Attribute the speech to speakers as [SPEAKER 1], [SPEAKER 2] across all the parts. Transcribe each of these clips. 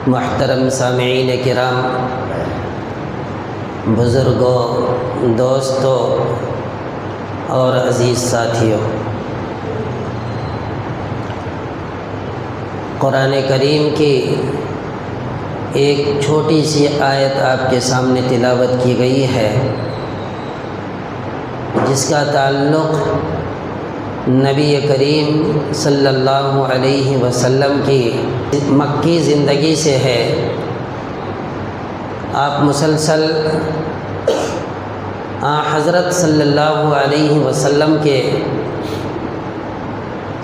[SPEAKER 1] محترم سامعین کرام، بزرگوں، دوستوں اور عزیز ساتھیوں، قرآن کریم کی ایک چھوٹی سی آیت آپ کے سامنے تلاوت کی گئی ہے، جس کا تعلق نبی کریم صلی اللہ علیہ وسلم کی مکی زندگی سے ہے۔ آپ مسلسل حضرت صلی اللہ علیہ وسلم کے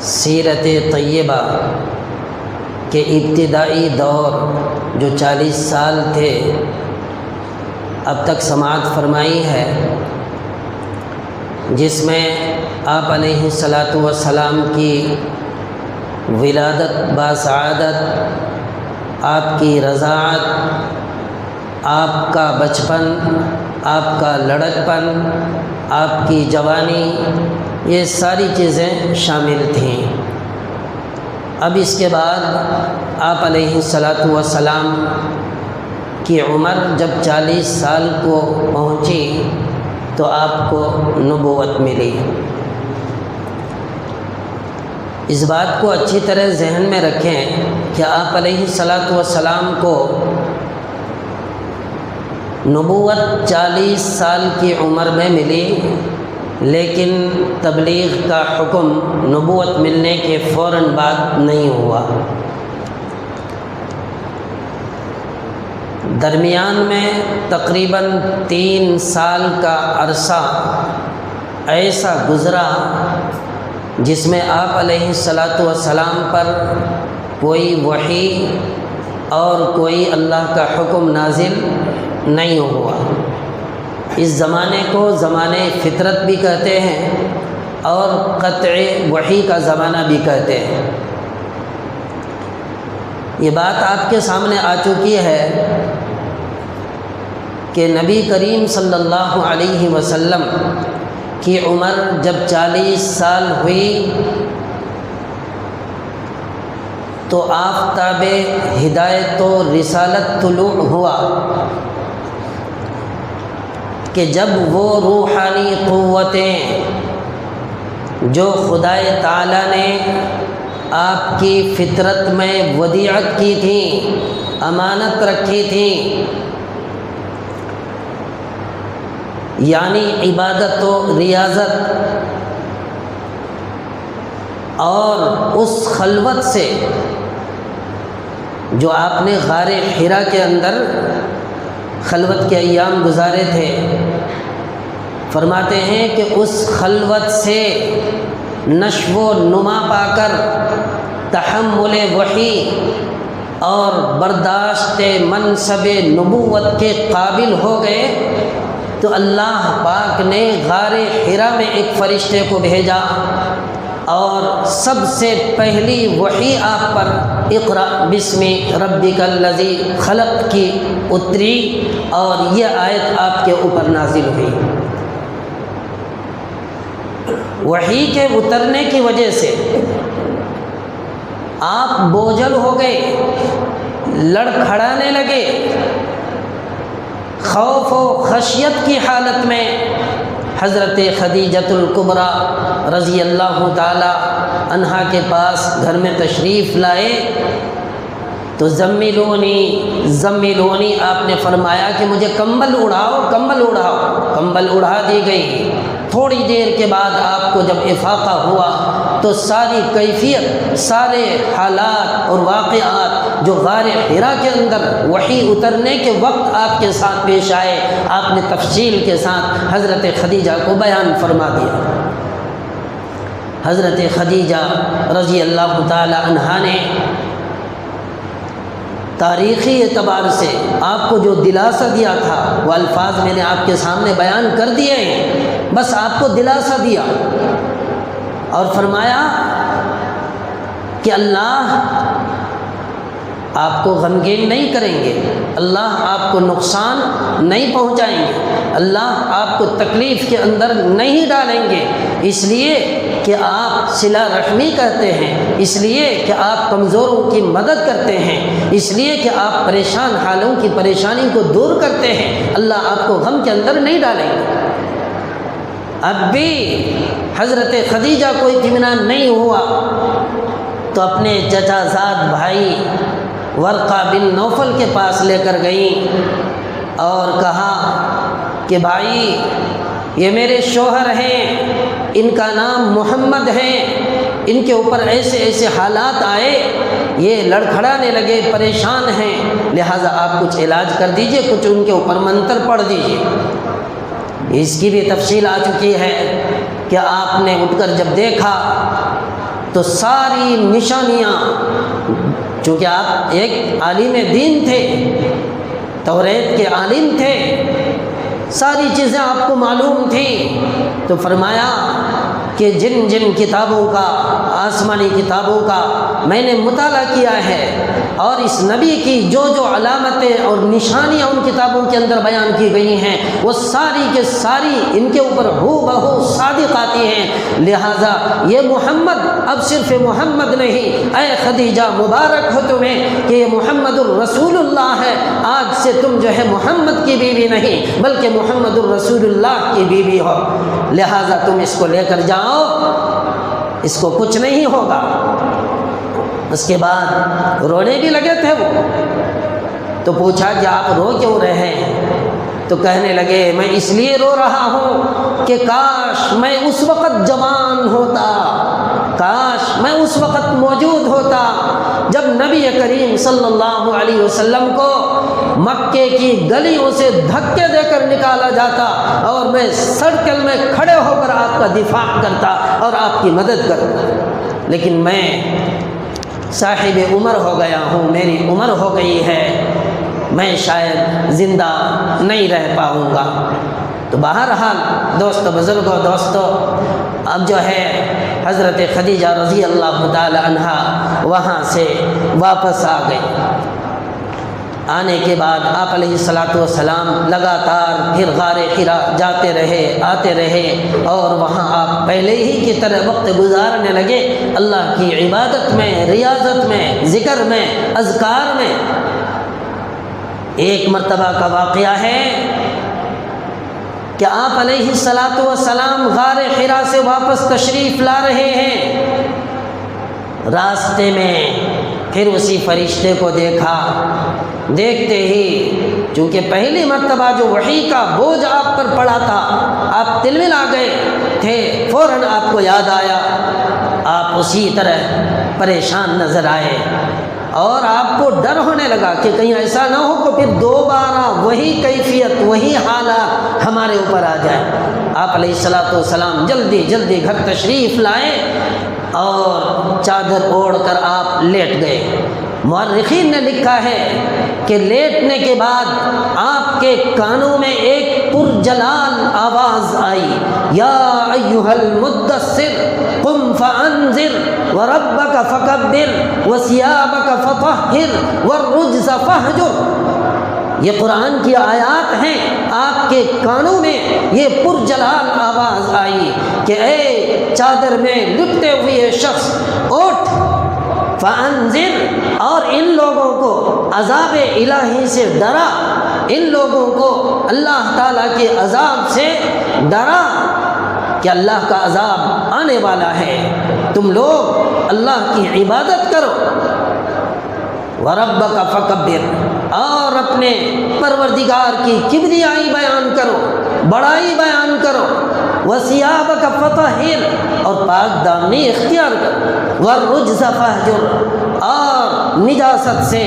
[SPEAKER 1] سیرت طیبہ کے ابتدائی دور جو 40 سال تھے اب تک سماعت فرمائی ہے، جس میں آپ علیہ الصلاۃ والسلام کی ولادت باسعادت، آپ کی رضاعت، آپ کا بچپن، آپ کا لڑکپن، آپ کی جوانی، یہ ساری چیزیں شامل تھیں۔ اب اس کے بعد آپ علیہ الصلاۃ والسلام کی عمر جب 40 سال کو پہنچی تو آپ کو نبوت ملی۔ اس بات کو اچھی طرح ذہن میں رکھیں کہ آپ علیہ الصلاۃ والسلام کو نبوت 40 سال کی عمر میں ملی، لیکن تبلیغ کا حکم نبوت ملنے کے فوراً بعد نہیں ہوا۔ درمیان میں تقریباً 3 سال کا عرصہ ایسا گزرا جس میں آپ علیہ الصلاۃ والسلام پر کوئی وحی اور کوئی اللہ کا حکم نازل نہیں ہوا۔ اس زمانے کو زمانے فطرت بھی کہتے ہیں اور قطع وحی کا زمانہ بھی کہتے ہیں۔ یہ بات آپ کے سامنے آ چکی ہے کہ نبی کریم صلی اللہ علیہ وسلم کی عمر جب 40 سال ہوئی تو آفتاب ہدایت و رسالت طلوع ہوا کہ جب وہ روحانی قوتیں جو خدائے تعالیٰ نے آپ کی فطرت میں ودیعت کی تھیں، امانت رکھی تھیں، یعنی عبادت و ریاضت، اور اس خلوت سے جو آپ نے غار حرا کے اندر خلوت کے ایام گزارے تھے، فرماتے ہیں کہ اس خلوت سے نشو و نما پا کر تحمل وحی اور برداشت منصب نبوت کے قابل ہو گئے تو اللہ پاک نے غار حرا میں ایک فرشتے کو بھیجا اور سب سے پہلی وحی آپ پر اقرأ بسم ربک الذی خلق کی اتری اور یہ آیت آپ کے اوپر نازل ہوئی۔ وحی کے اترنے کی وجہ سے آپ بوجھل ہو گئے، لڑکھڑانے لگے، خوف و خشیت کی حالت میں حضرت خدیجۃ الکبریٰ رضی اللہ تعالی عنہا کے پاس گھر میں تشریف لائے تو زملونی آپ نے فرمایا کہ مجھے کمبل اڑاؤ، کمبل اڑاؤ۔ کمبل اڑا دی گئی۔ تھوڑی دیر کے بعد آپ کو جب افاقہ ہوا تو ساری کیفیت، سارے حالات اور واقعات جو غار حرا کے اندر وحی اترنے کے وقت آپ کے ساتھ پیش آئے، آپ نے تفصیل کے ساتھ حضرت خدیجہ کو بیان فرما دیا۔ حضرت خدیجہ رضی اللہ تعالی عنہا نے تاریخی اعتبار سے آپ کو جو دلاسا دیا تھا وہ الفاظ میں نے آپ کے سامنے بیان کر دیے ہیں، بس آپ کو دلاسا دیا اور فرمایا کہ اللہ آپ کو غمگین نہیں کریں گے، اللہ آپ کو نقصان نہیں پہنچائیں گے، اللہ آپ کو تکلیف کے اندر نہیں ڈالیں گے، اس لیے کہ کہ آپ صلہ رحمی کرتے ہیں، اس لیے کہ آپ کمزوروں کی مدد کرتے ہیں، اس لیے کہ آپ پریشان حالوں کی پریشانی کو دور کرتے ہیں، اللہ آپ کو غم کے اندر نہیں ڈالیں گے۔ اب بھی حضرت خدیجہ کو اطمینان نہیں ہوا تو اپنے چچا زاد بھائی ورقہ بن نوفل کے پاس لے کر گئیں اور کہا کہ بھائی یہ میرے شوہر ہیں، ان کا نام محمد ہے، ان کے اوپر ایسے ایسے حالات آئے، یہ لڑکھڑانے لگے، پریشان ہیں، لہٰذا آپ کچھ علاج کر دیجئے، کچھ ان کے اوپر منتر پڑھ دیجئے۔ اس کی بھی تفصیل آ چکی ہے کہ آپ نے اٹھ کر جب دیکھا تو ساری نشانیاں، چونکہ آپ ایک عالم دین تھے، توریت کے عالم تھے، ساری چیزیں آپ کو معلوم تھیں، تو فرمایا کہ جن جن کتابوں کا، آسمانی کتابوں کا میں نے مطالعہ کیا ہے اور اس نبی کی جو جو علامتیں اور نشانیاں ان کتابوں کے اندر بیان کی گئی ہیں وہ ساری کے ساری ان کے اوپر ہو بہو صادق آتی ہیں، لہٰذا یہ محمد اب صرف محمد نہیں، اے خدیجہ مبارک ہو تمہیں کہ یہ محمد الرسول اللہ ہے، آج سے تم جو ہے محمد کی بیوی نہیں بلکہ محمد الرسول اللہ کی بیوی ہو، لہٰذا تم اس کو لے کر جاؤ، اس کو کچھ نہیں ہوگا۔ اس کے بعد رونے بھی لگے تھے وہ، تو پوچھا کہ آپ رو کیوں رہے ہیں؟ تو کہنے لگے میں اس لیے رو رہا ہوں کہ کاش میں اس وقت جوان ہوتا، کاش میں اس وقت موجود ہوتا جب نبی کریم صلی اللہ علیہ وسلم کو مکے کی گلیوں سے دھکے دے کر نکالا جاتا اور میں سرکل میں کھڑے ہو کر آپ کا دفاع کرتا اور آپ کی مدد کرتا، لیکن میں صاحب عمر ہو گیا ہوں، میری عمر ہو گئی ہے، میں شاید زندہ نہیں رہ پاؤں گا۔ تو بہرحال دوستو، بزرگوں، دوستو، اب جو ہے حضرت خدیجہ رضی اللہ تعالی عنہا وہاں سے واپس آ گئی۔ آنے کے بعد آپ علیہ الصلاۃ والسلام لگاتار پھر غار حرا جاتے رہے، آتے رہے، اور وہاں آپ پہلے ہی کی طرح وقت گزارنے لگے، اللہ کی عبادت میں، ریاضت میں، ذکر میں، اذکار میں۔ ایک مرتبہ کا واقعہ ہے کہ آپ علیہ الصلاۃ والسلام غار حرا سے واپس تشریف لا رہے ہیں، راستے میں پھر اسی فرشتے کو دیکھا، دیکھتے ہی چونکہ پہلی مرتبہ جو وحی کا بوجھ آپ پر پڑا تھا، آپ تلمل آ گئے تھے، فوراً آپ کو یاد آیا، آپ اسی طرح پریشان نظر آئے اور آپ کو ڈر ہونے لگا کہ کہیں ایسا نہ ہو کہ پھر دوبارہ وہی کیفیت، وہی حالات ہمارے اوپر آ جائے۔ آپ علیہ الصلاۃ والسلام جلدی جلدی گھر تشریف لائے اور چادر اوڑھ کر آپ لیٹ گئے۔ مورخین نے لکھا ہے کہ لیٹنے کے بعد آپ کے کانوں میں ایک پرجلال آواز آئی، یا ایھا المدثر قم فانذر وربک فکبر وثیابک فطہر والرجز فہجر۔ یہ قرآن کی آیات ہیں، آپ کے کانوں میں یہ پرجلال آواز آئی کہ اے چادر میں لپٹے ہوئے شخص، اٹھ، فانذر، اور ان لوگوں کو عذاب الہی سے ڈرا، ان لوگوں کو اللہ تعالیٰ کے عذاب سے ڈرا کہ اللہ کا عذاب آنے والا ہے، تم لوگ اللہ کی عبادت کرو، وَرَبَّكَ فَكَبِّرْ، اور اپنے پروردگار کی کبریائی بیان کرو، بڑائی بیان کرو، وَثِيَابَكَ فَطَهِّرْ، اور پاک دامنی اختیار کرو، وَالرُّجْزَ فَاهْجُرْ، اور نجاست سے،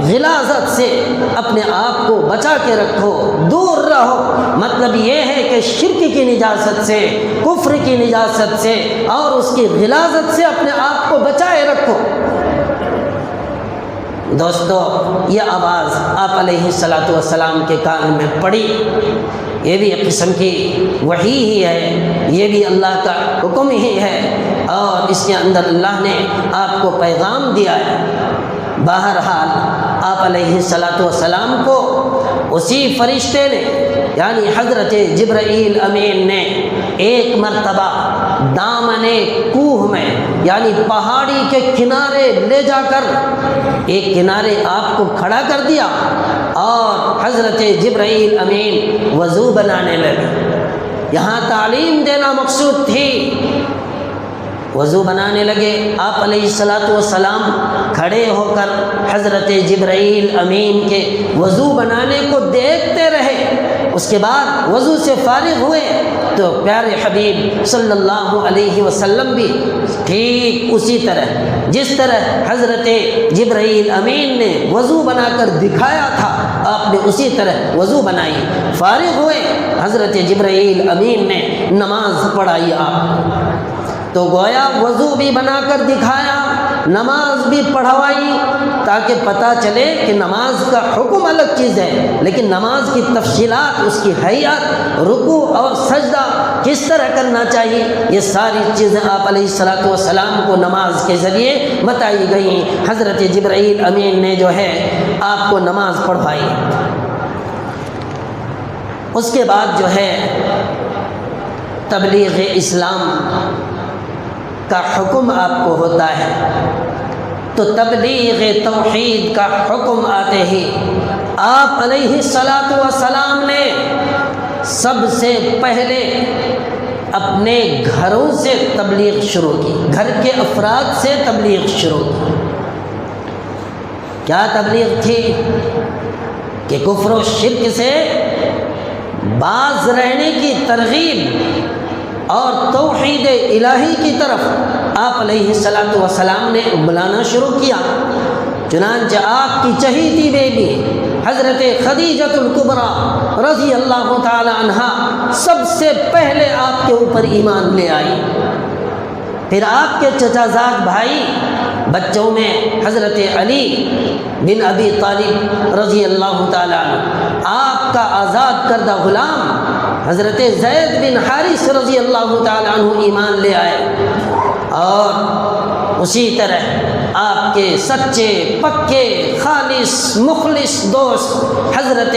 [SPEAKER 1] غلاظت سے اپنے آپ کو بچا کے رکھو، دور رہو۔ مطلب یہ ہے کہ شرک کی نجاست سے، کفر کی نجاست سے اور اس کی غلاظت سے اپنے آپ کو بچائے رکھو۔ دوستو، یہ آواز آپ علیہ الصلاۃ والسلام کے کان میں پڑی، یہ بھی ایک قسم کی وحی ہی ہے، یہ بھی اللہ کا حکم ہی ہے، اور اس کے اندر اللہ نے آپ کو پیغام دیا ہے۔ بہرحال آپ علیہ الصلاۃ والسلام کو اسی فرشتے نے یعنی حضرت جبرائیل امین نے ایک مرتبہ دامن کوہ میں یعنی پہاڑی کے کنارے لے جا کر ایک کنارے آپ کو کھڑا کر دیا اور حضرت جبرائیل امین وضو بنانے لگے۔ یہاں تعلیم دینا مقصود تھی۔ وضو بنانے لگے، آپ علیہ الصلاۃ والسلام کھڑے ہو کر حضرت جبرائیل امین کے وضو بنانے کو دیکھتے رہے۔ اس کے بعد وضو سے فارغ ہوئے تو پیارے حبیب صلی اللہ علیہ وسلم بھی ٹھیک اسی طرح جس طرح حضرت جبرائیل امین نے وضو بنا کر دکھایا تھا، آپ نے اسی طرح وضو بنائی۔ فارغ ہوئے، حضرت جبرائیل امین نے نماز پڑھائی آپ کو۔ تو گویا وضو بھی بنا کر دکھایا، نماز بھی پڑھوائی، تاکہ پتہ چلے کہ نماز کا حکم الگ چیز ہے، لیکن نماز کی تفصیلات، اس کی حیات، رکوع اور سجدہ کس طرح کرنا چاہیے، یہ ساری چیزیں آپ علیہ الصلاۃ والسلام کو نماز کے ذریعے بتائی گئیں۔ حضرت جبرائیل امین نے جو ہے آپ کو نماز پڑھوائی۔ اس کے بعد جو ہے تبلیغ اسلام کا حکم آپ کو ہوتا ہے، تو تبلیغ توحید کا حکم آتے ہی آپ علیہ الصلاۃ والسلام نے سب سے پہلے اپنے گھروں سے تبلیغ شروع کی، گھر کے افراد سے تبلیغ شروع کی۔ کیا تبلیغ تھی؟ کہ کفر و شرک سے باز رہنے کی ترغیب اور توحید الہی کی طرف آپ علیہ الصلاۃ والسلام نے بلانا شروع کیا۔ چنانچہ آپ کی چہیتی بیوی حضرت خدیجۃ الکبریٰ رضی اللہ تعالی عنہا سب سے پہلے آپ کے اوپر ایمان لے آئی۔ پھر آپ کے چچا زاد بھائی بچوں میں حضرت علی بن ابی طالب رضی اللہ تعالی عنہ، آپ کا آزاد کردہ غلام حضرت زید بن حارث رضی اللہ تعالی عنہ ایمان لے آئے، اور اسی طرح آپ کے سچے پکے خالص مخلص دوست حضرت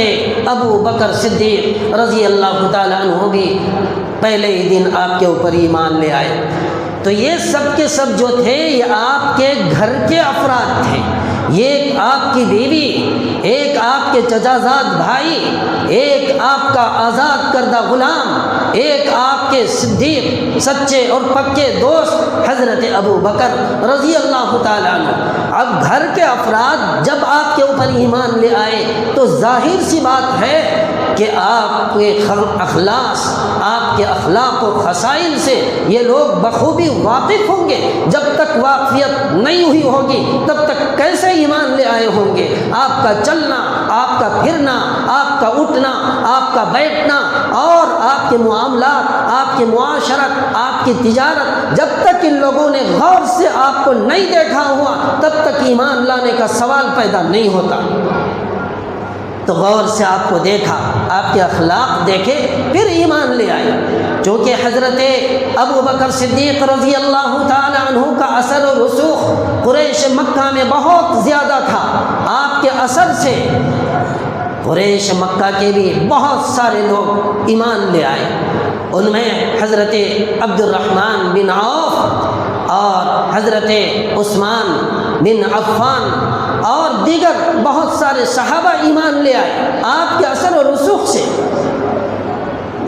[SPEAKER 1] ابو بکر صدیق رضی اللہ تعالی عنہ بھی پہلے ہی دن آپ کے اوپر ایمان لے آئے۔ تو یہ سب کے سب جو تھے یہ آپ کے گھر کے افراد تھے، یہ ایک آپ کی بیوی، ایک آپ کے چچا زاد بھائی، ایک آپ کا آزاد کردہ غلام، ایک آپ کے صدیق سچے اور پکے دوست حضرت ابو بکر رضی اللہ تعالیٰ عنہ۔ اب گھر کے افراد جب آپ کے اوپر ایمان لے آئے تو ظاہر سی بات ہے کہ آپ کے اخلاص، آپ کے اخلاق و خصائل سے یہ لوگ بخوبی واقف ہوں گے۔ جب تک واقفیت نہیں ہوئی ہوگی تب تک کیسے ایمان لے آئے ہوں گے؟ آپ کا چلنا، آپ کا پھرنا، آپ کا اٹھنا، آپ کا بیٹھنا اور آپ کے معاملات، آپ کی معاشرت، آپ کی تجارت، جب تک ان لوگوں نے غور سے آپ کو نہیں دیکھا ہوا تب تک ایمان لانے کا سوال پیدا نہیں ہوتا۔ تو غور سے آپ کو دیکھا، آپ کے اخلاق دیکھے، پھر ایمان لے آئے۔ چونکہ حضرت ابو بکر صدیق رضی اللہ تعالی عنہ کا اثر و رسوخ قریش مکہ میں بہت زیادہ تھا، آپ کے اثر سے قریش مکہ کے بھی بہت سارے لوگ ایمان لے آئے۔ ان میں حضرت عبد الرحمن بن عوف اور حضرت عثمان بن عفان اور دیگر بہت سارے صحابہ ایمان لے آئے آپ کے اثر و رسوخ سے۔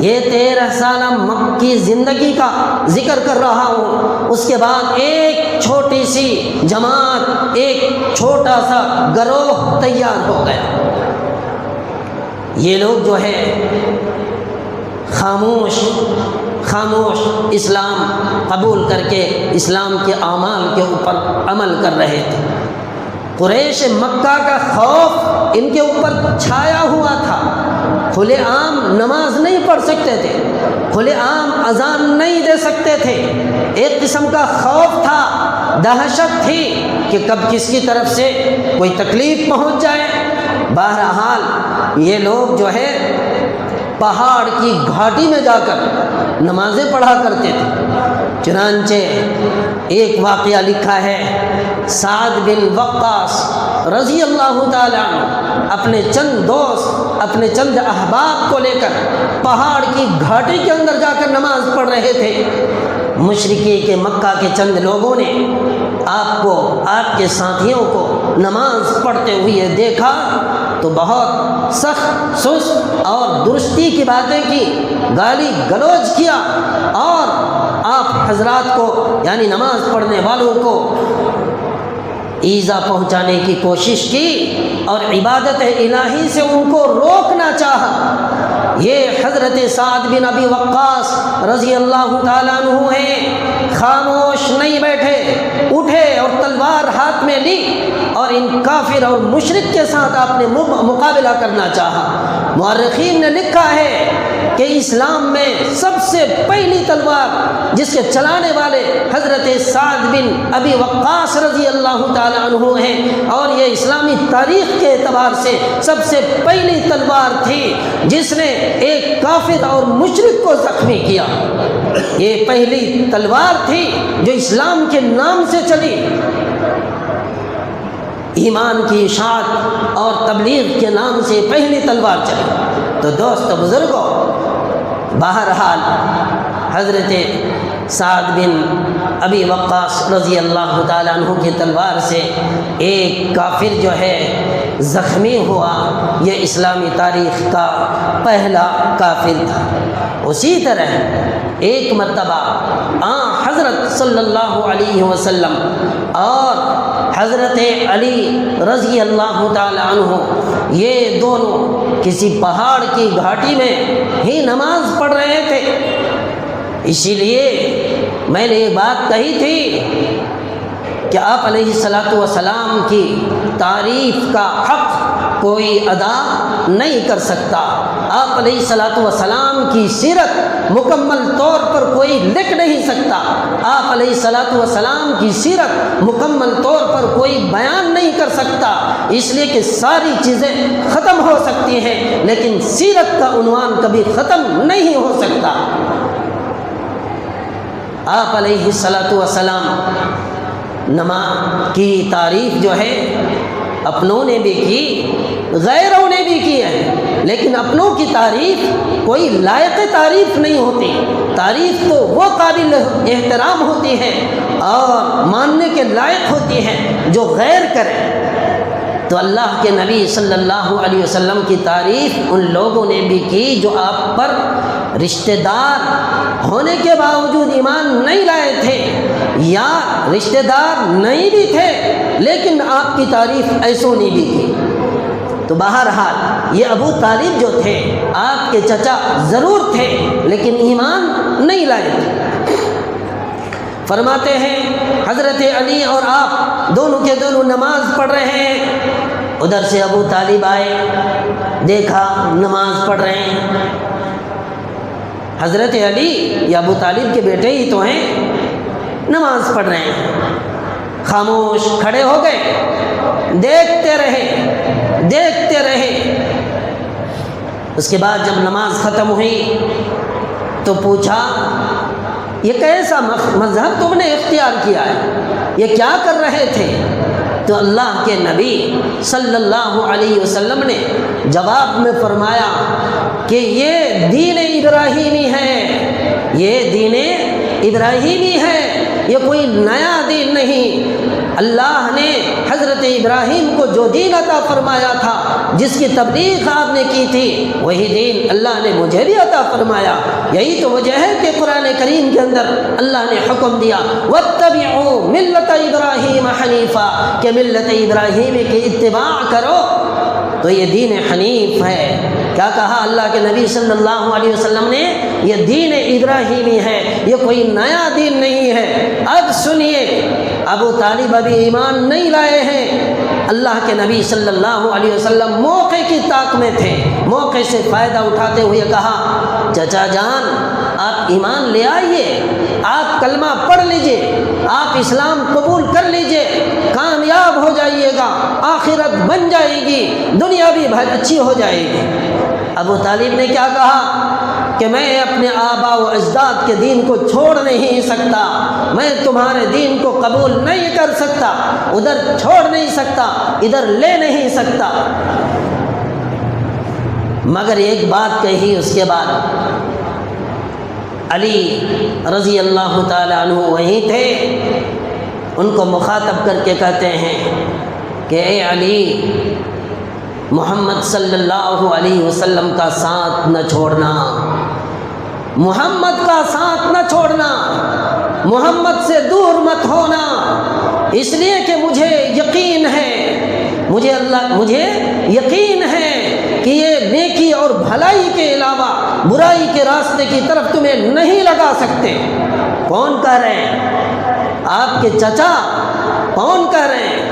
[SPEAKER 1] یہ 13 سالہ مکی زندگی کا ذکر کر رہا ہوں، اس کے بعد ایک چھوٹی سی جماعت، ایک چھوٹا سا گروہ تیار ہو گیا۔ یہ لوگ جو ہے خاموش اسلام قبول کر کے اسلام کے اعمال کے اوپر عمل کر رہے تھے۔ قریش مکہ کا خوف ان کے اوپر چھایا ہوا تھا، کھلے عام نماز نہیں پڑھ سکتے تھے، کھلے عام اذان نہیں دے سکتے تھے، ایک قسم کا خوف تھا، دہشت تھی کہ کب کس کی طرف سے کوئی تکلیف پہنچ جائے۔ بہرحال یہ لوگ جو ہے پہاڑ کی گھاٹی میں جا کر نمازیں پڑھا کرتے تھے۔ چنانچہ ایک واقعہ لکھا ہے، سعد بن وقاص رضی اللہ تعالیٰ عنہ اپنے چند دوست، اپنے چند احباب کو لے کر پہاڑ کی گھاٹی کے اندر جا کر نماز پڑھ رہے تھے۔ مشرکی کے مکہ کے چند لوگوں نے آپ کو، آپ کے ساتھیوں کو نماز پڑھتے ہوئے دیکھا تو بہت سخت، سست اور درستی کی باتیں کی، گالی گلوچ کیا اور آپ حضرات کو یعنی نماز پڑھنے والوں کو ایذا پہنچانے کی کوشش کی اور عبادت الہی سے ان کو روکنا چاہا۔ یہ حضرت سعد بن ابی وقاص رضی اللہ تعالیٰ عنہ ہیں، خاموش نہیں بیٹھے، اٹھے اور تلوار ہاتھ میں لی اور ان کافر اور مشرک کے ساتھ آپ نے مقابلہ کرنا چاہا۔ مورخین نے لکھا ہے کہ اسلام میں سب سے پہلی تلوار جس کے چلانے والے حضرت سعد بن ابی وقاص رضی اللہ تعالیٰ عنہ ہیں، اور یہ اسلامی تاریخ کے اعتبار سے سب سے پہلی تلوار تھی جس نے ایک کافر اور مشرک کو زخمی کیا۔ یہ پہلی تلوار تھی جو اسلام کے نام سے چلی، ایمان کی اشاعت اور تبلیغ کے نام سے پہلی تلوار چلی۔ تو دوست بزرگوں، بہرحال حضرت سعد بن ابی وقاص رضی اللہ تعالیٰ عنہ کی تلوار سے ایک کافر جو ہے زخمی ہوا، یہ اسلامی تاریخ کا پہلا کافر تھا۔ اسی طرح ایک مرتبہ حضرت صلی اللہ علیہ وسلم اور حضرت علی رضی اللہ تعالیٰ عنہ یہ دونوں کسی پہاڑ کی گھاٹی میں ہی نماز پڑھ رہے تھے۔ اسی لیے میں نے یہ بات کہی تھی کہ آپ علیہ الصلاۃ والسلام کی تعریف کا حق کوئی ادا نہیں کر سکتا۔ آپ علیہ الصلاۃ والسلام کی سیرت مکمل طور پر کوئی لکھ نہیں سکتا۔ آپ علیہ الصلاۃ والسلام کی سیرت مکمل طور پر کوئی بیان نہیں کر سکتا، اس لیے کہ ساری چیزیں ختم ہو سکتی ہیں لیکن سیرت کا عنوان کبھی ختم نہیں ہو سکتا۔ آپ علیہ الصلاۃ والسلام نماز کی تعریف جو ہے اپنوں نے بھی کی، غیروں نے بھی کی ہے، لیکن اپنوں کی تعریف کوئی لائق تعریف نہیں ہوتی۔ تعریف تو وہ قابل احترام ہوتی ہے اور ماننے کے لائق ہوتی ہے جو غیر کرے۔ تو اللہ کے نبی صلی اللہ علیہ وسلم کی تعریف ان لوگوں نے بھی کی جو آپ پر رشتہ دار ہونے کے باوجود ایمان نہیں لائے تھے، یا رشتہ دار نہیں بھی تھے لیکن آپ کی تعریف ایسوں نے بھی کی۔ تو بہرحال یہ ابو طالب جو تھے آپ کے چچا ضرور تھے لیکن ایمان نہیں لائے تھے۔ فرماتے ہیں حضرت علی اور آپ دونوں کے دونوں نماز پڑھ رہے ہیں، ادھر سے ابو طالب آئے، دیکھا نماز پڑھ رہے ہیں۔ حضرت علی یا ابو طالب کے بیٹے ہی تو ہیں، نماز پڑھ رہے ہیں، خاموش کھڑے ہو گئے، دیکھتے رہے۔ اس کے بعد جب نماز ختم ہوئی تو پوچھا یہ کیسا مذہب تم نے اختیار کیا ہے، یہ کیا کر رہے تھے؟ تو اللہ کے نبی صلی اللہ علیہ وسلم نے جواب میں فرمایا کہ یہ دین ابراہیمی ہے، یہ دین ابراہیمی ہے، یہ کوئی نیا دین نہیں۔ اللہ نے حضرت ابراہیم کو جو دین عطا فرمایا تھا، جس کی تبلیغ آپ نے کی تھی، وہی دین اللہ نے مجھے بھی عطا فرمایا۔ یہی تو وجہ ہے کہ قرآن کریم کے اندر اللہ نے حکم دیا وَاتَّبِعُوا مِلَّةَ إِبْرَاهِيمَ حَنِيفًا کہ ملت ابراہیم کی اتباع کرو، تو یہ دین حنیف ہے۔ کیا کہا اللہ کے نبی صلی اللہ علیہ وسلم نے؟ یہ دین ابراہیمی ہے، یہ کوئی نیا دین نہیں ہے۔ اب سنیے، ابو طالب ابھی ایمان نہیں لائے ہیں، اللہ کے نبی صلی اللہ علیہ وسلم موقع کی طاق میں تھے، موقع سے فائدہ اٹھاتے ہوئے کہا چچا جان آپ ایمان لے آئیے، آپ کلمہ پڑھ لیجئے، آپ اسلام قبول کر لیجئے، کامیاب ہو جائیے گا، آخرت بن جائے گی، دنیا بھی اچھی ہو جائے گی۔ ابو طالب نے کیا کہا؟ کہ میں اپنے آبا و اجداد کے دین کو چھوڑ نہیں سکتا، میں تمہارے دین کو قبول نہیں کر سکتا، ادھر چھوڑ نہیں سکتا، ادھر لے نہیں سکتا۔ مگر ایک بات کہی اس کے بعد۔ علی رضی اللہ تعالیٰ عنہ وہیں تھے، ان کو مخاطب کر کے کہتے ہیں کہ اے علی، محمد صلی اللہ علیہ وسلم کا ساتھ نہ چھوڑنا، محمد کا ساتھ نہ چھوڑنا، محمد سے دور مت ہونا، اس لیے کہ مجھے یقین ہے، مجھے یقین ہے کہ یہ نیکی اور بھلائی کے علاوہ برائی کے راستے کی طرف تمہیں نہیں لگا سکتے۔ کون کہہ رہے ہیں؟ آپ کے چچا کون کہہ رہے ہیں؟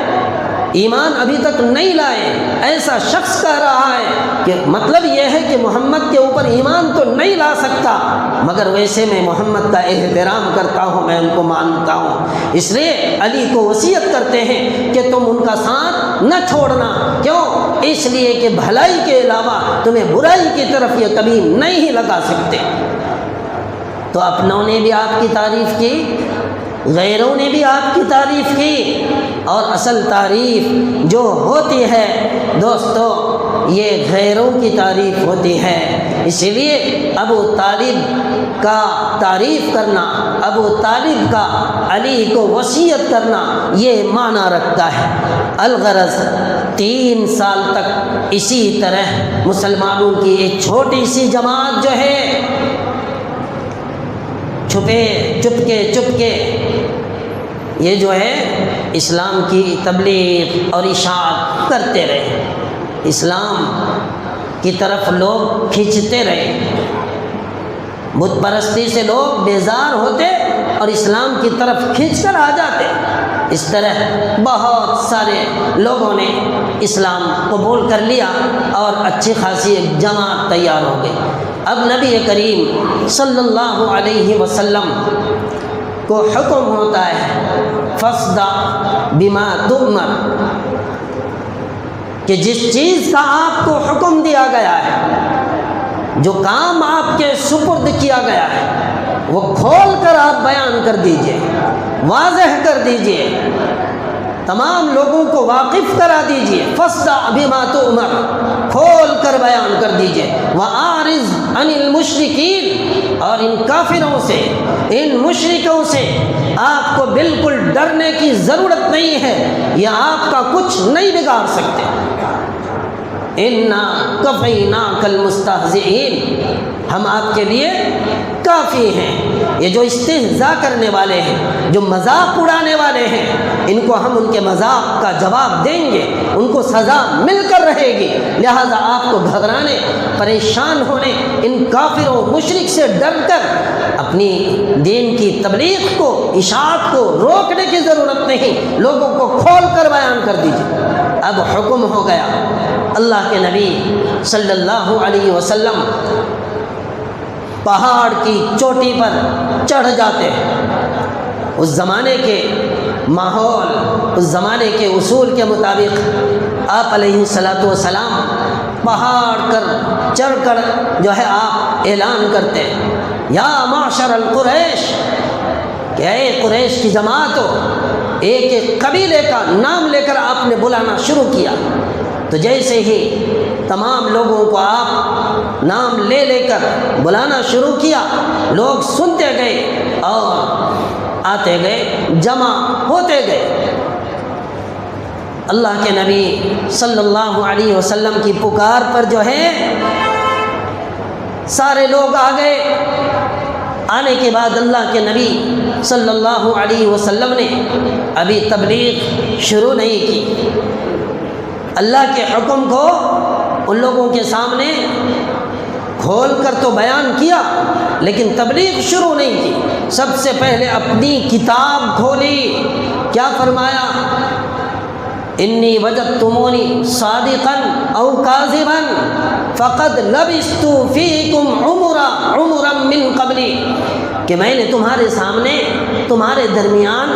[SPEAKER 1] ایمان ابھی تک نہیں لائے ایسا شخص کہہ رہا ہے کہ مطلب یہ ہے کہ محمد کے اوپر ایمان تو نہیں لا سکتا، مگر ویسے میں محمد کا احترام کرتا ہوں، میں ان کو مانتا ہوں۔ اس لیے علی کو وصیت کرتے ہیں کہ تم ان کا ساتھ نہ چھوڑنا۔ کیوں؟ اس لیے کہ بھلائی کے علاوہ تمہیں برائی کی طرف یہ کبھی نہیں لگا سکتے۔ تو اپنوں نے بھی آپ کی تعریف کی، غیروں نے بھی آپ کی تعریف کی، اور اصل تعریف جو ہوتی ہے دوستو یہ غیروں کی تعریف ہوتی ہے۔ اسی لیے ابو طالب کا تعریف کرنا، ابو طالب کا علی کو وصیت کرنا یہ معنی رکھتا ہے۔ الغرض 3 سال تک اسی طرح مسلمانوں کی ایک چھوٹی سی جماعت جو ہے چپکے یہ جو ہے اسلام کی تبلیغ اور اشاعت کرتے رہے، اسلام کی طرف لوگ کھینچتے رہے، بت پرستی سے لوگ بیزار ہوتے اور اسلام کی طرف کھینچ کر آ جاتے۔ اس طرح بہت سارے لوگوں نے اسلام قبول کر لیا اور اچھی خاصی ایک جماعت تیار ہو گئی۔ اب نبی کریم صلی اللہ علیہ وسلم کو حکم ہوتا ہے فَاصْدَعْ بِمَا تُؤْمَرُ، کہ جس چیز کا آپ کو حکم دیا گیا ہے، جو کام آپ کے سپرد کیا گیا ہے، وہ کھول کر آپ بیان کر دیجئے، واضح کر دیجئے، تمام لوگوں کو واقف کرا دیجئے۔ فَاصْدَعْ بِمَا تُؤْمَرُ، کھول کر بیان کر دیجئے۔ وَأَعْرِضْ عَنِ الْمُشْرِكِينَ، اور ان کافروں سے، ان مشرکوں سے آپ کو بالکل ڈرنے کی ضرورت نہیں ہے، یہ آپ کا کچھ نہیں بگاڑ سکتے۔ اِنَّا كَفَيْنَاكَ الْمُسْتَهْزِئِينَ، ہم آپ کے لیے کافی ہیں۔ یہ جو استہزاء کرنے والے ہیں، جو مذاق اڑانے والے ہیں، ان کو ہم ان کے مذاق کا جواب دیں گے، ان کو سزا مل کر رہے گی۔ لہذا آپ کو گھبرانے، پریشان ہونے، ان کافروں مشرک سے ڈر کر اپنی دین کی تبلیغ کو، اشاعت کو روکنے کی ضرورت نہیں، لوگوں کو کھول کر بیان کر دیجیے۔ اب حکم ہو گیا، اللہ کے نبی صلی اللہ علیہ وسلم پہاڑ کی چوٹی پر چڑھ جاتے ہیں۔ اس زمانے کے ماحول، اس زمانے کے اصول کے مطابق آپ علیہ الصلاۃ والسلام پہاڑ کر چڑھ کر جو ہے آپ اعلان کرتے ہیں، یا معشر القریش، کہ اے قریش کی جماعت ہو۔ ایک ایک قبیلے کا نام لے کر آپ نے بلانا شروع کیا۔ تو جیسے ہی تمام لوگوں کو آپ نام لے لے کر بلانا شروع کیا، لوگ سنتے گئے اور آتے گئے، جمع ہوتے گئے۔ اللہ کے نبی صلی اللہ علیہ وسلم کی پکار پر جو ہے سارے لوگ آ گئے۔ آنے کے بعد اللہ کے نبی صلی اللہ علیہ وسلم نے ابھی تبلیغ شروع نہیں کی۔ اللہ کے حکم کو ان لوگوں کے سامنے کھول کر تو بیان کیا، لیکن تبلیغ شروع نہیں کی۔ سب سے پہلے اپنی کتاب کھولی، کیا فرمایا؟ انی وجدتمونی صادقا او کاذبا فقد لبثت فیکم عمرا من قبلی، کہ میں نے تمہارے سامنے، تمہارے درمیان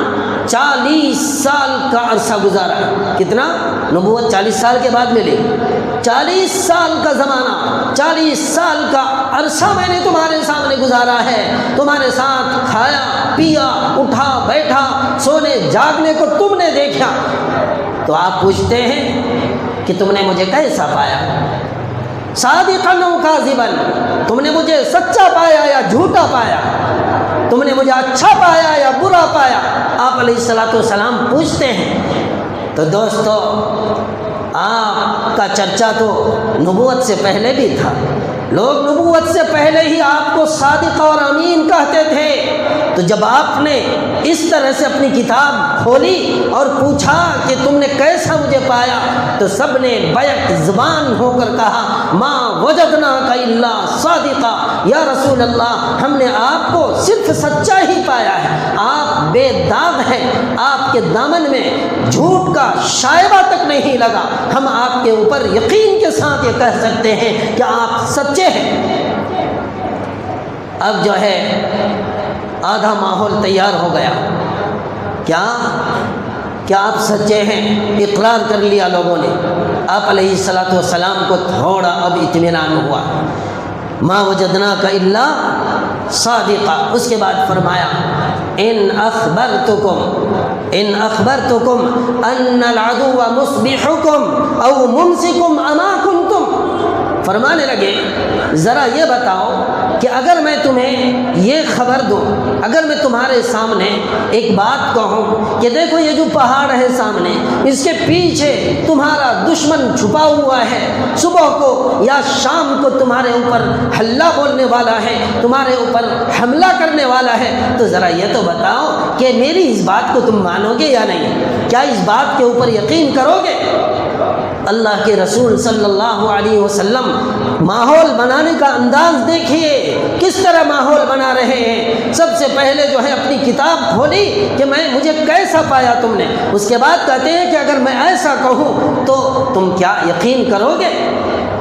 [SPEAKER 1] 40 سال کا عرصہ گزارا۔ کتنا؟ نبوت 40 سال کے بعد ملی، 40 سال کا زمانہ، 40 سال کا عرصہ میں نے تمہارے سامنے گزارا ہے، تمہارے ساتھ کھایا پیا، اٹھا بیٹھا، سونے جاگنے کو تم نے دیکھا، تو آپ پوچھتے ہیں کہ تم نے مجھے کیسا پایا؟ صادقاً و کاذباً، تم نے مجھے سچا پایا یا جھوٹا پایا؟ تم نے مجھے اچھا پایا یا برا پایا؟ آپ علیہ الصلوۃ والسلام پوچھتے ہیں۔ تو دوستو، آپ کا چرچا تو نبوت سے پہلے بھی تھا، لوگ نبوت سے پہلے ہی آپ کو صادق اور امین کہتے تھے، تو جب آپ نے اس طرح سے اپنی کتاب کھولی اور پوچھا کہ تم نے کیسا مجھے پایا، تو سب نے بیک زبان ہو کر کہا ما وجدناک الا صادقا، یا رسول اللہ ہم نے آپ کو صرف سچا ہی پایا ہے، آپ بے داغ ہیں، آپ کے دامن میں جھوٹ کا شائبہ تک نہیں لگا، ہم آپ کے اوپر یقین کے ساتھ یہ کہہ سکتے ہیں کہ آپ سچے ہیں۔ اب جو ہے آدھا ماحول تیار ہو گیا، کیا آپ سچے ہیں؟ اقرار کر لیا لوگوں نے۔ آپ علیہ الصلوۃ والسلام کو تھوڑا اب اطمینان ہوا، ما وجدناک الا صادقا۔ اس کے بعد فرمایا ان اخبرتکم ان العدو مصبحکم او ممسکم اما کنتم، فرمانے لگے ذرا یہ بتاؤ کہ اگر میں تمہیں یہ خبر دوں، اگر میں تمہارے سامنے ایک بات کہوں کہ دیکھو یہ جو پہاڑ ہے سامنے، اس کے پیچھے تمہارا دشمن چھپا ہوا ہے، صبح کو یا شام کو تمہارے اوپر ہلہ بولنے والا ہے، تمہارے اوپر حملہ کرنے والا ہے، تو ذرا یہ تو بتاؤ کہ میری اس بات کو تم مانو گے یا نہیں؟ کیا اس بات کے اوپر یقین کرو گے؟ اللہ کے رسول صلی اللہ علیہ وسلم ماحول بنانے کا انداز دیکھیے، کس طرح ماحول بنا رہے ہیں۔ سب سے پہلے جو ہے اپنی کتاب کھولی کہ مجھے کیسا پایا تم نے، اس کے بعد کہتے ہیں کہ اگر میں ایسا کہوں تو تم کیا یقین کرو گے؟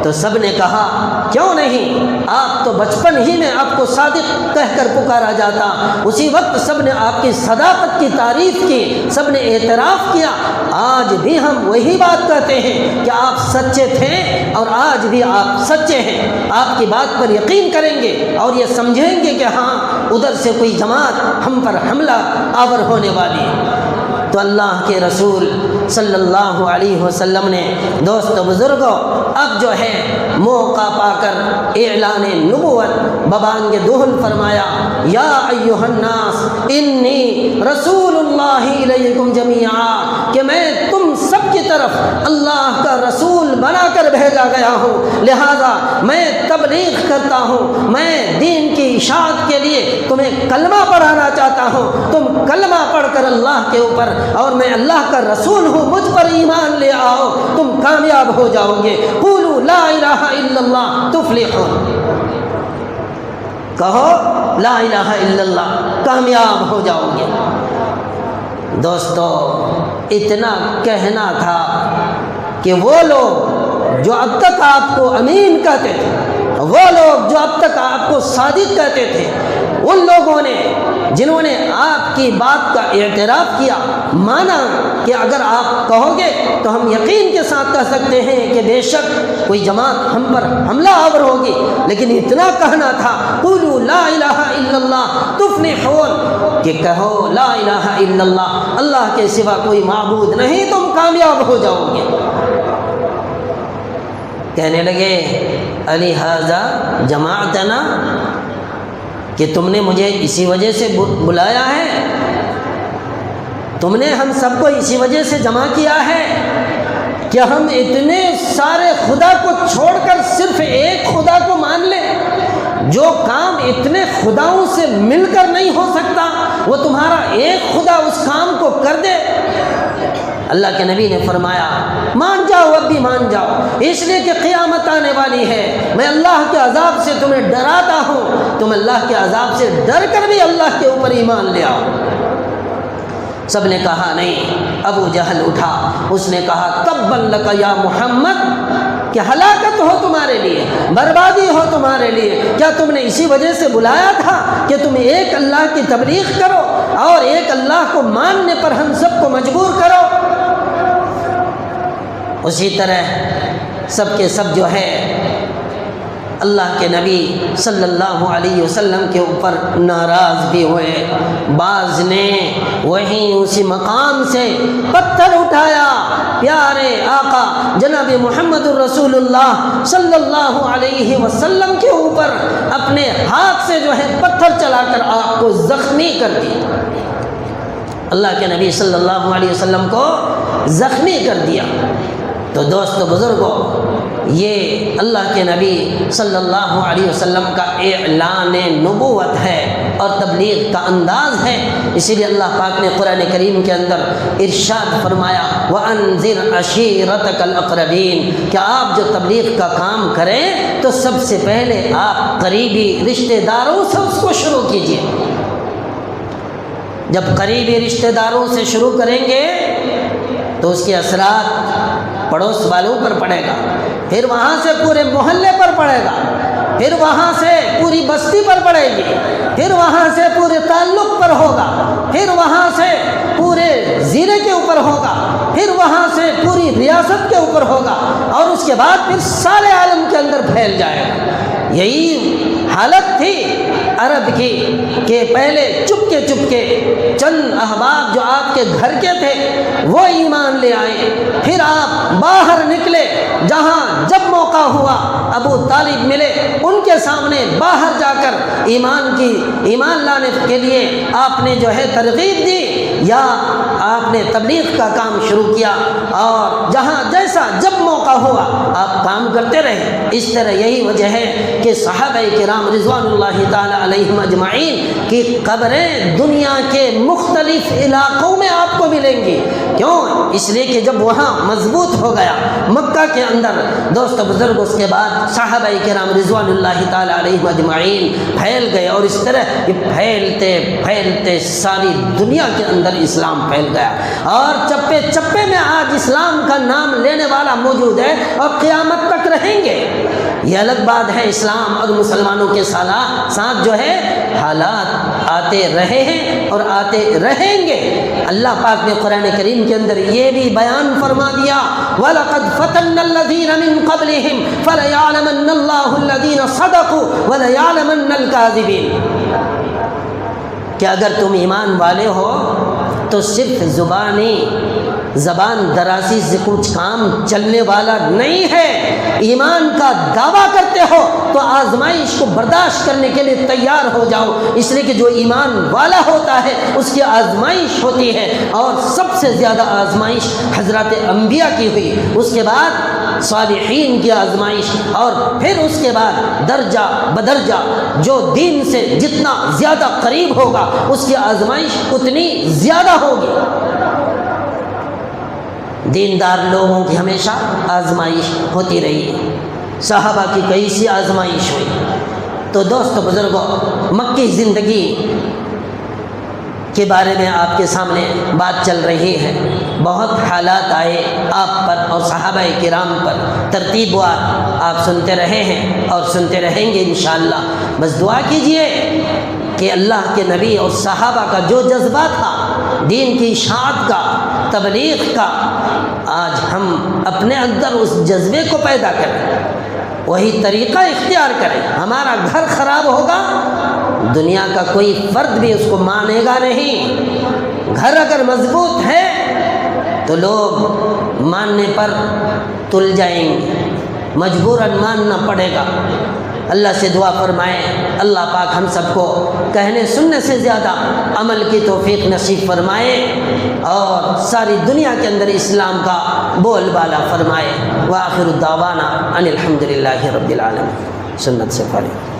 [SPEAKER 1] تو سب نے کہا کیوں نہیں، آپ تو بچپن ہی میں آپ کو صادق کہہ کر پکارا جاتا، اسی وقت سب نے آپ کی صداقت کی تعریف کی، سب نے اعتراف کیا، آج بھی ہم وہی بات کہتے ہیں کہ آپ سچے تھے اور آج بھی آپ سچے ہیں، آپ کی بات پر یقین کریں گے اور یہ سمجھیں گے کہ ہاں ادھر سے کوئی جماعت ہم پر حملہ آور ہونے والی ہے۔ تو اللہ کے رسول صلی اللہ علیہ وسلم نے دوست بزرگوں اب جو ہے موقع پا کر اعلان نبوت ببانگ دہل فرمایا، یا ایھا الناس انی رسول اللہ الیکم جمیعا، کہ میں تم سب کی طرف اللہ کا رسول بنا کر بھیجا گیا ہوں، لہذا میں تبلیغ کرتا ہوں، میں دین کی اشاعت کے لیے تمہیں کلمہ پڑھانا چاہتا ہوں، تم کلمہ پڑھ کر اللہ کے اوپر اور میں اللہ کا رسول ہوں مجھ پر ایمان لے آؤ، تم کامیاب ہو جاؤ گے، قولوا لا الہ الا اللہ تفلحون، کہو لا الہ الا اللہ کامیاب ہو جاؤ گے۔ دوستو اتنا کہنا تھا کہ وہ لوگ جو اب تک آپ کو امین کہتے تھے، وہ لوگ جو اب تک آپ کو صادق کہتے تھے، ان لوگوں نے جنہوں نے آپ کی بات کا اعتراف کیا، مانا کہ اگر آپ کہو گے تو ہم یقین کے ساتھ کہہ سکتے ہیں کہ بے شک کوئی جماعت ہم پر حملہ آور ہوگی، لیکن اتنا کہنا تھا قولوا لا الہ الا اللہ تفلحون، کہ کہو لا الہ الا اللہ، اللہ کے سوا کوئی معبود نہیں، تم کامیاب ہو جاؤ گے۔ کہنے لگے لہذا جماعتنا، کہ تم نے مجھے اسی وجہ سے بلایا ہے، تم نے ہم سب کو اسی وجہ سے جمع کیا ہے کہ ہم اتنے سارے خدا کو چھوڑ کر صرف ایک خدا کو مان لیں؟ جو کام اتنے خداؤں سے مل کر نہیں ہو سکتا، وہ تمہارا ایک خدا اس کام کو کر دے۔ اللہ کے نبی نے فرمایا مان جاؤ، اب بھی مان جاؤ، اس لیے کہ قیامت آنے والی ہے، میں اللہ کے عذاب سے تمہیں ڈراتا ہوں، تم اللہ کے عذاب سے ڈر کر بھی اللہ کے اوپر ایمان لے آؤ۔ سب نے کہا نہیں۔ ابو جہل اٹھا، اس نے کہا تبا لک یا محمد، کہ ہلاکت ہو تمہارے لیے، بربادی ہو تمہارے لیے، کیا تم نے اسی وجہ سے بلایا تھا کہ تم ایک اللہ کی تبلیغ کرو اور ایک اللہ کو ماننے پر ہم سب کو مجبور کرو؟ اسی طرح سب کے سب جو ہے اللہ کے نبی صلی اللہ علیہ وسلم کے اوپر ناراض بھی ہوئے۔ بعض نے وہیں اسی مقام سے پتھر اٹھایا، پیارے آقا جناب محمد الرسول اللہ صلی اللہ علیہ وسلم کے اوپر اپنے ہاتھ سے جو ہے پتھر چلا کر آپ کو زخمی کر دیا، اللہ کے نبی صلی اللہ علیہ وسلم کو زخمی کر دیا۔ تو دوستو بزرگوں، یہ اللہ کے نبی صلی اللہ علیہ وسلم کا اعلان نبوت ہے اور تبلیغ کا انداز ہے۔ اسی لیے اللہ پاک نے قرآن کریم کے اندر ارشاد فرمایا وَأَنذِرْ عَشِيرَتَكَ الْأَقْرَبِينَ کہ آپ جو تبلیغ کا کام کریں تو سب سے پہلے آپ قریبی رشتہ داروں سے اس کو شروع کیجیے۔ جب قریبی رشتہ داروں سے شروع کریں گے تو اس کے اثرات پڑوس والوں پر پڑے گا، پھر وہاں سے پورے محلے پر پڑے گا، پھر وہاں سے پوری بستی پر پڑے گی، پھر وہاں سے پورے تعلق پر ہوگا، پھر وہاں سے پورے ضلع کے اوپر ہوگا، پھر وہاں سے پوری ریاست کے اوپر ہوگا، اور اس کے بعد پھر سارے عالم کے اندر پھیل جائے گا۔ یہی حالت تھی عرب کی کہ پہلے چپکے چند احباب جو آپ کے گھر کے تھے وہ ایمان لے آئے، پھر آپ باہر نکلے، جہاں جب موقع ہوا ابو طالب ملے، ان کے سامنے باہر جا کر ایمان لانے کے لیے آپ نے جو ہے ترغیب دی، یا آپ نے تبلیغ کا کام شروع کیا، اور جہاں جیسا جب موقع ہوا آپ کام کرتے رہے۔ اس طرح یہی وجہ ہے کہ صحابہ کرام رضوان اللہ تعالی علیہم اجمعین کی قبریں دنیا کے مختلف علاقوں میں آپ کو ملیں گی۔ کیوں؟ اس لیے کہ جب وہاں مضبوط ہو گیا مکہ کے اندر، دوست بزرگ، اس کے بعد صحابہ کرام رضوان اللہ تعالی علیہم اجمعین پھیل گئے، اور اس طرح پھیلتے ساری دنیا کے اندر اسلام پھیل گیا، اور چپے چپے میں آج اسلام کا نام لینے والا موجود ہے اور قیامت تک رہیں گے۔ یہ الگ بات ہے، اسلام اور مسلمانوں کے ساتھ جو ہے حالات آتے رہے ہیں اور آتے رہیں گے۔ اللہ پاک نے قرآن کریم کے اندر یہ بھی بیان فرما دیا وَلَقَدْ فَتَنَّ الَّذِينَ مِن قَبْلِهِمْ فَلَيَعْلَمَنَّ اللَّهُ الَّذِينَ صَدَقُوا وَلَيَعْلَمَنَّ الْكَاذِبِينَ کہ اگر تم ایمان والے ہو تو صرف زبان درازی سے کچھ کام چلنے والا نہیں ہے، ایمان کا دعویٰ کرتے ہو تو آزمائش کو برداشت کرنے کے لیے تیار ہو جاؤ، اس لیے کہ جو ایمان والا ہوتا ہے اس کی آزمائش ہوتی ہے، اور سب سے زیادہ آزمائش حضرات انبیاء کی ہوئی، اس کے بعد صالحین کی آزمائش، اور پھر اس کے بعد درجہ بدرجہ جو دین سے جتنا زیادہ قریب ہوگا اس کی آزمائش اتنی زیادہ ہوگی۔ دیندار لوگوں کی ہمیشہ آزمائش ہوتی رہی، صحابہ کی کئی سی آزمائش ہوئی۔ تو دوست بزرگوں، مکی زندگی کے بارے میں آپ کے سامنے بات چل رہی ہے، بہت حالات آئے آپ پر اور صحابہ کرام پر، ترتیب وار آپ سنتے رہے ہیں اور سنتے رہیں گے انشاءاللہ۔ بس دعا کیجئے کہ اللہ کے نبی اور صحابہ کا جو جذبہ تھا دین کی اشاعت کا، تبلیغ کا، آج ہم اپنے اندر اس جذبے کو پیدا کریں، وہی طریقہ اختیار کریں۔ ہمارا گھر خراب ہوگا، دنیا کا کوئی فرد بھی اس کو مانے گا نہیں۔ گھر اگر مضبوط ہے تو لوگ ماننے پر تل جائیں گے، مجبوراً ماننا پڑے گا۔ اللہ سے دعا فرمائیں اللہ پاک ہم سب کو کہنے سننے سے زیادہ عمل کی توفیق نصیب فرمائے، اور ساری دنیا کے اندر اسلام کا بول بالا فرمائے۔ وآخر الدعوانا ان الحمد للہ رب العالمین۔ سنت سے پڑھیں۔